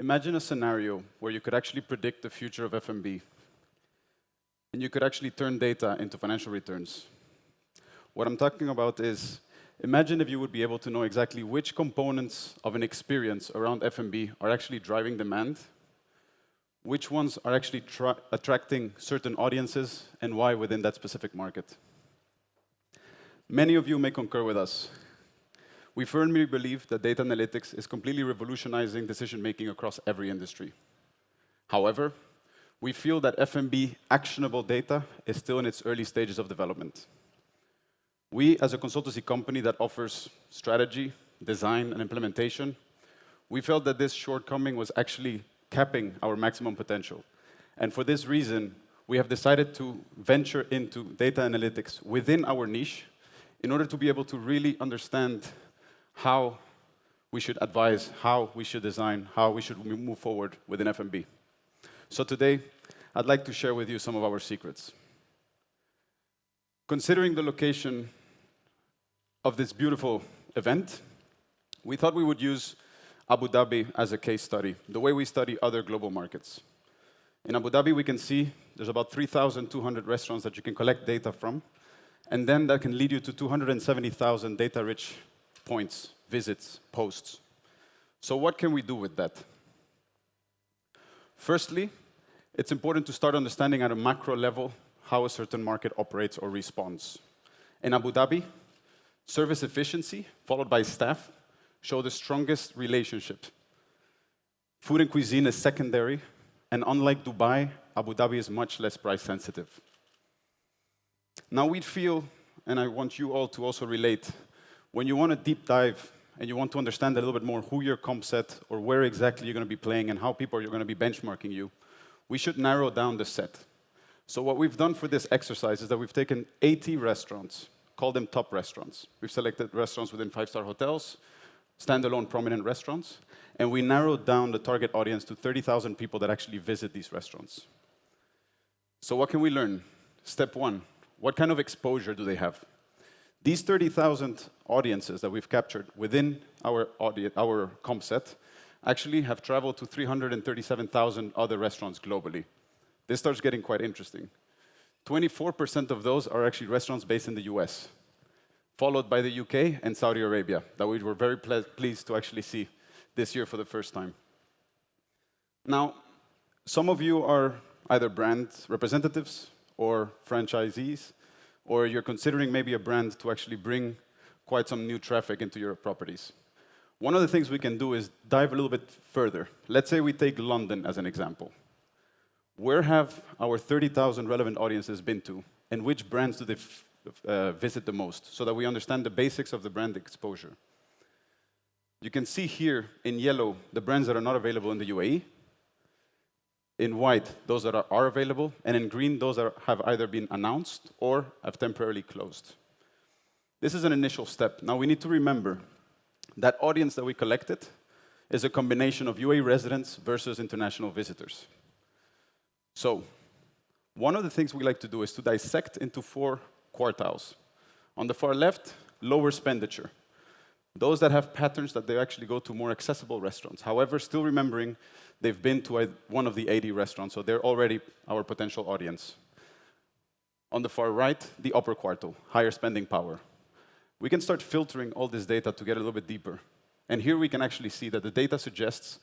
Imagine a scenario where you could actually predict the future of F&B, and you could actually turn data into financial returns. What I'm talking about is, imagine if you would be able to know exactly which components of an experience around F&B are actually driving demand, which ones are actually attracting certain audiences, and why within that specific market. Many of you may concur with us. We firmly believe that data analytics is completely revolutionizing decision-making across every industry. However, we feel that F&B actionable data is still in its early stages of development. We, as a consultancy company that offers strategy, design, and implementation, we felt that this shortcoming was actually capping our maximum potential. And for this reason, we have decided to venture into data analytics within our niche in order to be able to really understand how we should advise, how we should design, how we should move forward within F&B. So today, I'd like to share with you some of our secrets. Considering the location of this beautiful event, we thought we would use Abu Dhabi as a case study, the way we study other global markets. In Abu Dhabi, we can see there's about 3,200 restaurants that you can collect data from, and then that can lead you to 270,000 data-rich points, visits, posts. So what can we do with that? Firstly, it's important to start understanding at a macro level how a certain market operates or responds. In Abu Dhabi, service efficiency, followed by staff, show the strongest relationship. Food and cuisine is secondary, and unlike Dubai, Abu Dhabi is much less price sensitive. Now we feel, and I want you all to also relate, when you want to deep dive and you want to understand a little bit more who your comp set or where exactly you're going to be playing and how people are going to be benchmarking you, we should narrow down the set. So what we've done for this exercise is that we've taken 80 restaurants, call them top restaurants. We've selected restaurants within five-star hotels, standalone prominent restaurants, and we narrowed down the target audience to 30,000 people that actually visit these restaurants. So what can we learn? Step one, what kind of exposure do they have? These 30,000 audiences that we've captured within our comp set actually have traveled to 337,000 other restaurants globally. This starts getting quite interesting. 24% of those are actually restaurants based in the US, followed by the UK and Saudi Arabia, that we were very pleased to actually see this year for the first time. Now, some of you are either brand representatives or franchisees, or you're considering maybe a brand to actually bring quite some new traffic into your properties. One of the things we can do is dive a little bit further. Let's say we take London as an example. Where have our 30,000 relevant audiences been to, and which brands do they visit the most, so that we understand the basics of the brand exposure? You can see here in yellow the brands that are not available in the UAE, in white those that are available, and in green those that have either been announced or have temporarily closed. This is an initial step. Now we need to remember that audience that we collected is a combination of UAE residents versus international visitors. So one of the things we like to do is to dissect into 4 quartiles. On the far left, lower expenditure. Those that have patterns that they actually go to more accessible restaurants. However, still remembering they've been to one of the 80 restaurants, so they're already our potential audience. On the far right, the upper quartile, higher spending power. We can start filtering all this data to get a little bit deeper. And here we can actually see that the data suggests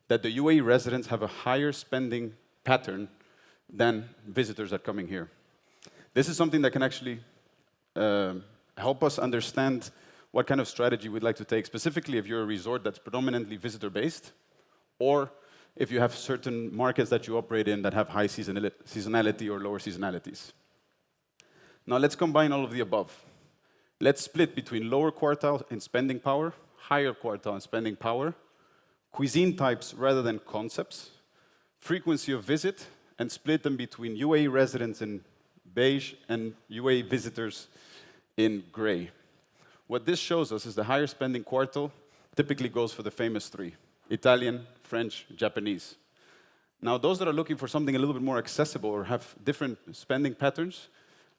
that the UAE residents have a higher spending pattern than visitors that are coming here. This is something that can actually help us understand what kind of strategy we'd like to take, specifically if you're a resort that's predominantly visitor-based, or if you have certain markets that you operate in that have high seasonality or lower seasonalities. Now let's combine all of the above. Let's split between lower quartile in spending power, higher quartile in spending power, cuisine types rather than concepts, frequency of visit, and split them between UAE residents in beige and UAE visitors in gray. What this shows us is the higher spending quartile typically goes for the famous 3, Italian, French, Japanese. Now, those that are looking for something a little bit more accessible or have different spending patterns,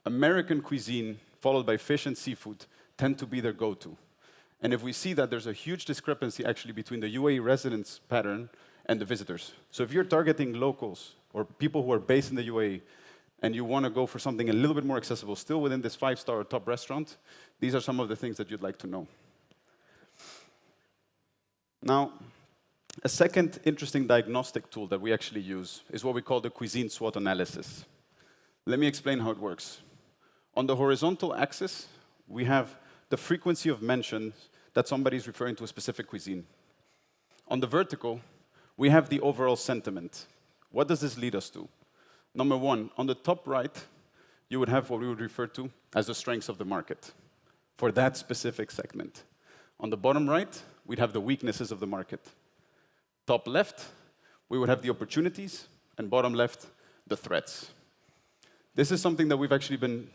American cuisine, followed by fish and seafood, tend to be their go-to. And if we see that there's a huge discrepancy actually between the UAE residents pattern and the visitors. So if you're targeting locals or people who are based in the UAE, and you want to go for something a little bit more accessible, still within this 5-star top restaurant, these are some of the things that you'd like to know. Now, a second interesting diagnostic tool that we actually use is what we call the cuisine SWOT analysis. Let me explain how it works. On the horizontal axis, we have the frequency of mention that somebody is referring to a specific cuisine. On the vertical, we have the overall sentiment. What does this lead us to? Number one, on the top right, you would have what we would refer to as the strengths of the market for that specific segment. On the bottom right, we'd have the weaknesses of the market. Top left, we would have the opportunities, and bottom left, the threats. This is something that we've actually been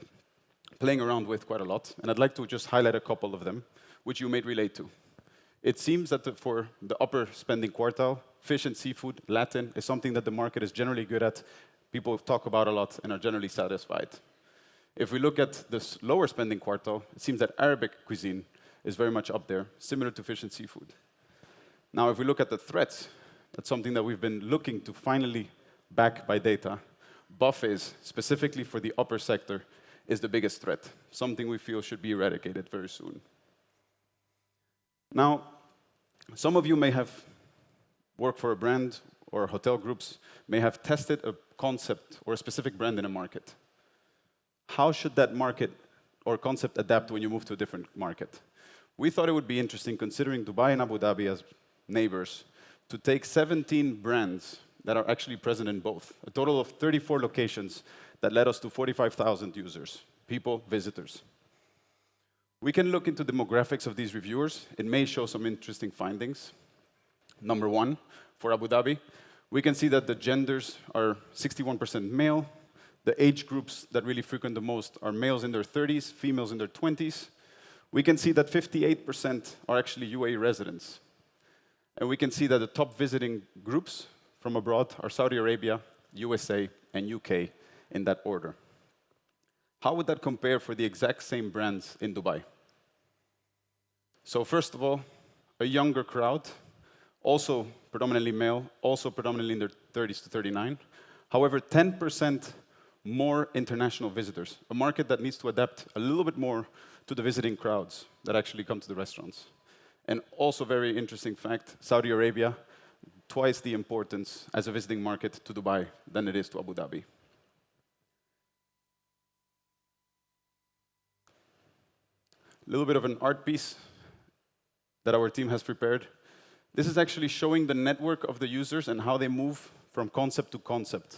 playing around with quite a lot, and I'd like to just highlight a couple of them, which you may relate to. It seems that for the upper spending quartile, fish and seafood, Latin, is something that the market is generally good at. People talk about a lot and are generally satisfied. If we look at this lower spending quartile, it seems that Arabic cuisine is very much up there, similar to fish and seafood. Now, if we look at the threats, that's something that we've been looking to finally back by data. Buffets, specifically for the upper sector, is the biggest threat, something we feel should be eradicated very soon. Now, some of you may have worked for a brand or hotel groups, may have tested a concept or a specific brand in a market. How should that market or concept adapt when you move to a different market? We thought it would be interesting, considering Dubai and Abu Dhabi as neighbors, to take 17 brands that are actually present in both, a total of 34 locations that led us to 45,000 users, people, visitors. We can look into demographics of these reviewers. It may show some interesting findings. Number one, for Abu Dhabi, we can see that the genders are 61% male. The age groups that really frequent the most are males in their 30s, females in their 20s. We can see that 58% are actually UAE residents. And we can see that the top visiting groups from abroad are Saudi Arabia, USA, and UK in that order. How would that compare for the exact same brands in Dubai? So first of all, a younger crowd, also predominantly male, also predominantly in their 30s to 39. However, 10% more international visitors, a market that needs to adapt a little bit more to the visiting crowds that actually come to the restaurants. And also very interesting fact, Saudi Arabia, twice the importance as a visiting market to Dubai than it is to Abu Dhabi. A little bit of an art piece that our team has prepared. This is actually showing the network of the users and how they move from concept to concept.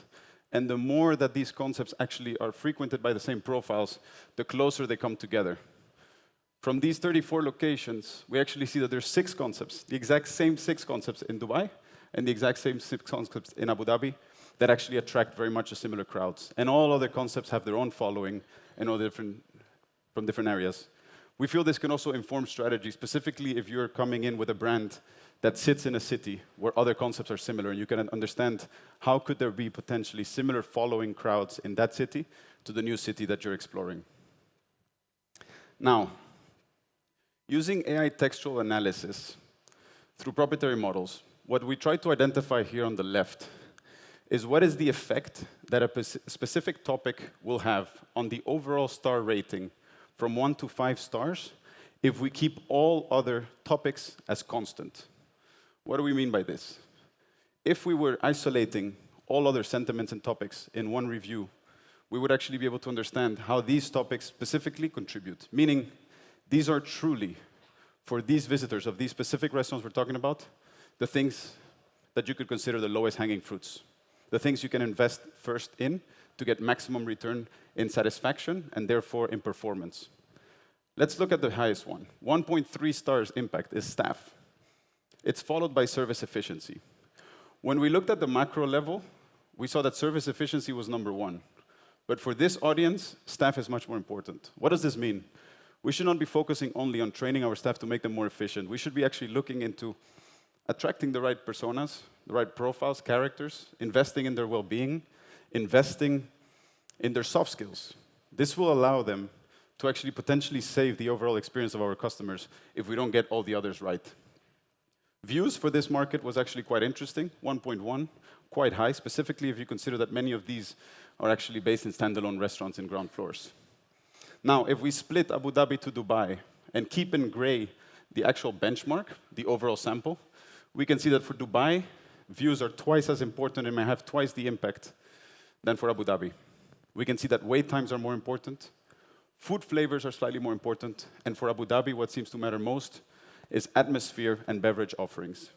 And the more that these concepts actually are frequented by the same profiles, the closer they come together. From these 34 locations, we actually see that there's 6 concepts, the exact same 6 concepts in Dubai, and the exact same 6 concepts in Abu Dhabi that actually attract very much similar crowds. And all other concepts have their own following and all from different areas. We feel this can also inform strategy, specifically if you're coming in with a brand that sits in a city where other concepts are similar, and you can understand how could there be potentially similar following crowds in that city to the new city that you're exploring. Now, using AI textual analysis through proprietary models, what we try to identify here on the left is what is the effect that a specific topic will have on the overall star rating from 1 to 5 stars if we keep all other topics as constant. What do we mean by this? If we were isolating all other sentiments and topics in one review, we would actually be able to understand how these topics specifically contribute, meaning these are truly, for these visitors of these specific restaurants we're talking about, the things that you could consider the lowest hanging fruits, the things you can invest first in to get maximum return in satisfaction and therefore in performance. Let's look at the highest one. 1.3 stars impact is staff. It's followed by service efficiency. When we looked at the macro level, we saw that service efficiency was number 1. But for this audience, staff is much more important. What does this mean? We should not be focusing only on training our staff to make them more efficient. We should be actually looking into attracting the right personas, the right profiles, characters, investing in their well-being, investing in their soft skills. This will allow them to actually potentially save the overall experience of our customers if we don't get all the others right. Views for this market was actually quite interesting, 1.1, quite high, specifically if you consider that many of these are actually based in standalone restaurants in ground floors. Now, if we split Abu Dhabi to Dubai and keep in gray the actual benchmark, the overall sample, we can see that for Dubai, views are twice as important and may have twice the impact than for Abu Dhabi. We can see that wait times are more important, food flavors are slightly more important, and for Abu Dhabi, what seems to matter most is atmosphere and beverage offerings.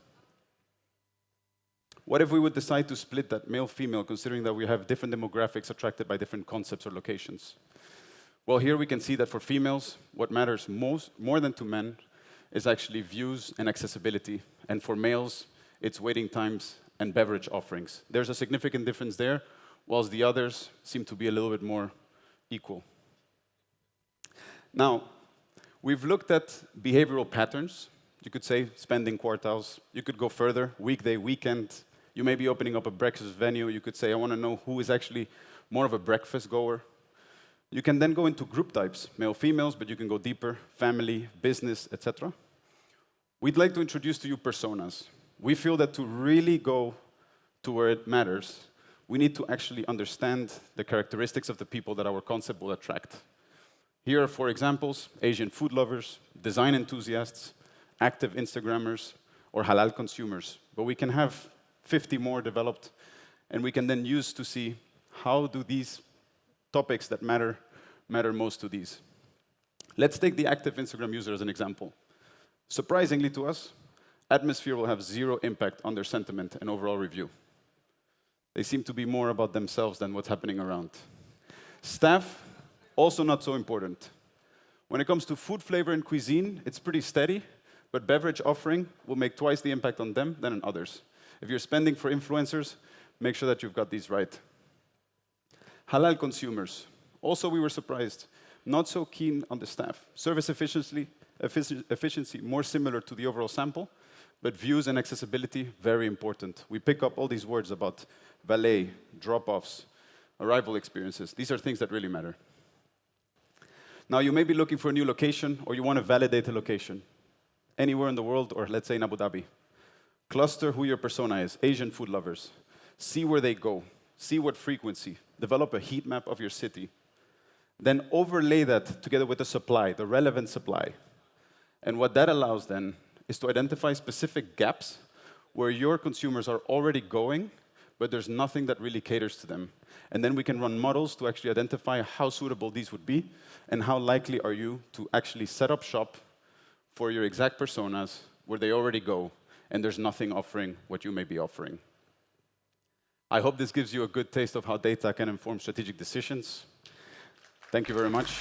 What if we would decide to split that male-female, considering that we have different demographics attracted by different concepts or locations? Well, here we can see that for females, what matters more than to men, is actually views and accessibility. And for males, it's waiting times and beverage offerings. There's a significant difference there, whilst the others seem to be a little bit more equal. Now, we've looked at behavioral patterns. You could say spending quartiles. You could go further, weekday, weekend. You may be opening up a breakfast venue. You could say, I want to know who is actually more of a breakfast goer. You can then go into group types, male, females, but you can go deeper, family, business, etc. We'd like to introduce to you personas. We feel that to really go to where it matters, we need to actually understand the characteristics of the people that our concept will attract. Here are 4 examples: Asian food lovers, design enthusiasts, active Instagrammers, or halal consumers. But we can have 50 more developed, and we can then use to see how do these topics that matter most to these. Let's take the active Instagram user as an example. Surprisingly to us, atmosphere will have 0 impact on their sentiment and overall review. They seem to be more about themselves than what's happening around. Staff, also not so important. When it comes to food flavor and cuisine, it's pretty steady, but beverage offering will make twice the impact on them than on others. If you're spending for influencers, make sure that you've got these right. Halal consumers. Also, we were surprised. Not so keen on the staff. Service efficiency more similar to the overall sample, but views and accessibility, very important. We pick up all these words about valet, drop-offs, arrival experiences. These are things that really matter. Now, you may be looking for a new location, or you want to validate a location. Anywhere in the world, or let's say in Abu Dhabi. Cluster who your persona is, Asian food lovers. See where they go. See what frequency. Develop a heat map of your city. Then overlay that together with the supply, the relevant supply. And what that allows then is to identify specific gaps where your consumers are already going, but there's nothing that really caters to them. And then we can run models to actually identify how suitable these would be and how likely are you to actually set up shop for your exact personas where they already go and there's nothing offering what you may be offering. I hope this gives you a good taste of how data can inform strategic decisions. Thank you very much.